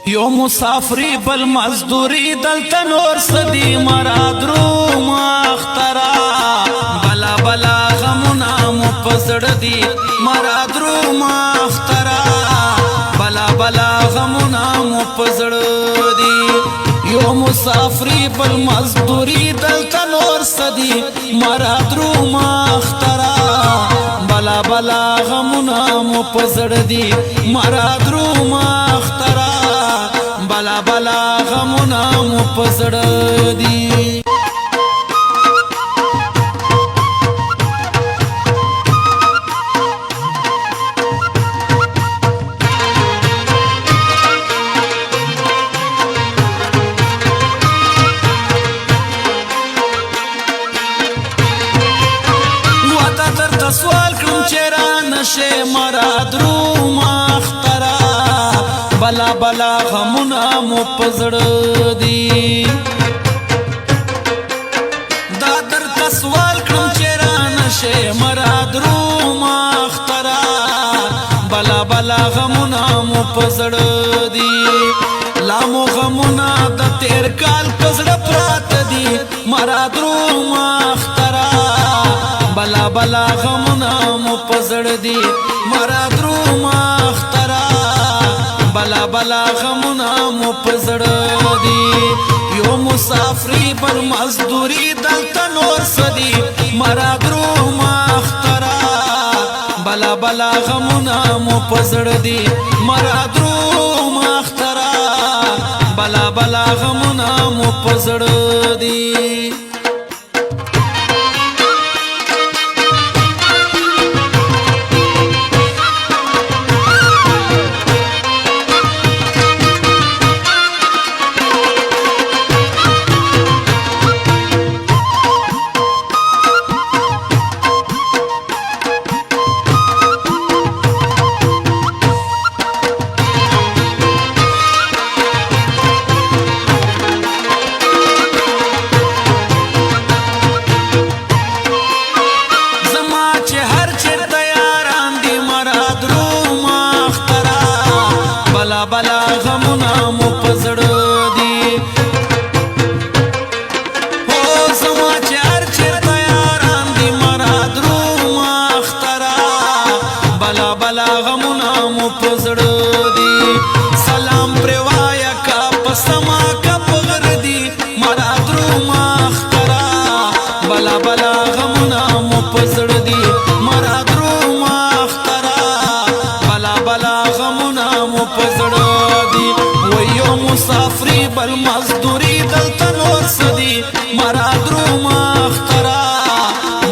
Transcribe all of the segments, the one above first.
یو مسافری بل مزدوری دلته نور سدی مراد رو مخترا بلا بلا غمونه مو په زړه دي مراد رو مخترا بلا بلا غمونه مو په زړه دي یو مسافری بل مزدوری دلته نور سدی مراد رو مخترا بلا بلا غمونه مو په زړه دي مراد رو مخترا بلا بلا غمونه مو په زړه دي وته درته سوال کړم چې را نشې مراد رو مخترا بلا بلا غمونه مو په زړه دي دا درته سوال کړم چې را نشې مراد رو مخترا بلا بلا غمونه مو په زړه دي لا مو غمونه د تیر کال په زړه پراته دي مراد رو مخترا بلا بلا غمونه مو په زړه دي مراد رو مخترا بلا بلا غمونه مو په زړه دي یو مسافری پر مزدوری دلته نور سدي مراد رو مخترا بلا بلا غمونه مو په زړه دي مراد رو مخترا بلا بلا غمونه مو په زړه دي بلا غمونه مو په زړه دي هو زما چې هر چېرته یاران دي مراد رو مخترا بلا بلا غمونه مو په زړه دي سلام پرې وایه که په سما که په غر دي مراد رو مخترا بلا بلا غمونه مو په زړه دي مراد رو مخترا بلا بلا غمونه مو په زړه مسافری بل مزدوری دلته نور سدي مراد رو مخترا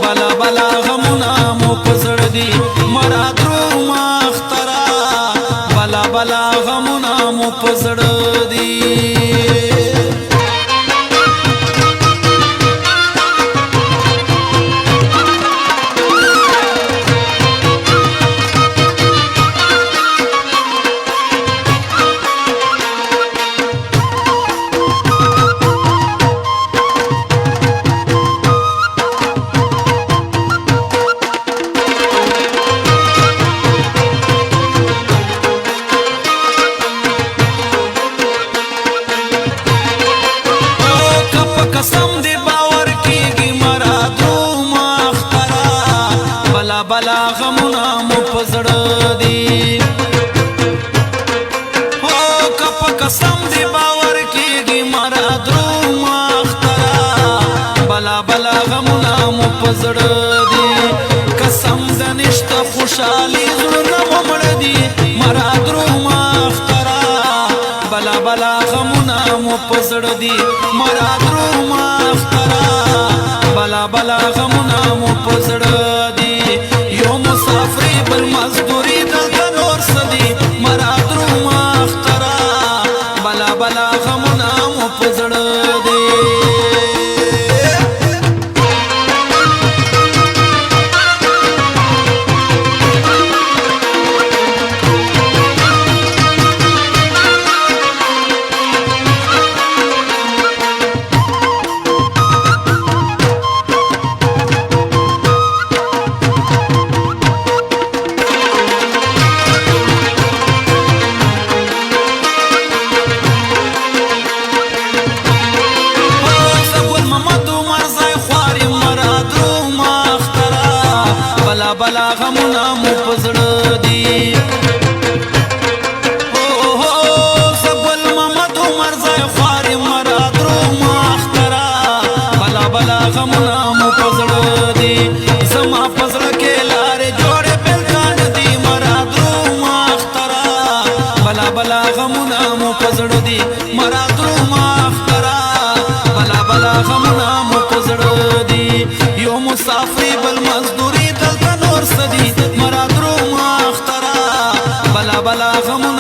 بلا بلا غمونه مو په زړه دي مراد رو مخترا بلا بلا غمونه مو په زړه دي قسم دی باور کیږي مراد رو مخترا بلا بلا غمونه مو په زړه دي هو کپ قسم دی باور کیږي مراد رو مخترا بلا بلا غمونه مو په زړه دي قسم د نشته خوشالي زړونه مو مړه دي مراد رو مخترا بلا بلا غمونه مو په زړه دي مراد رو مخترا بلا بلا غمونه مو په زړه دي یو مسافری بل مزدوری دلته نور سدي مراد رو مخترا بلا بلا غمونه مو په زړه دي خوري بل مزدوري دلته نور سدي مراد روم اخترا بلا بلا غمونه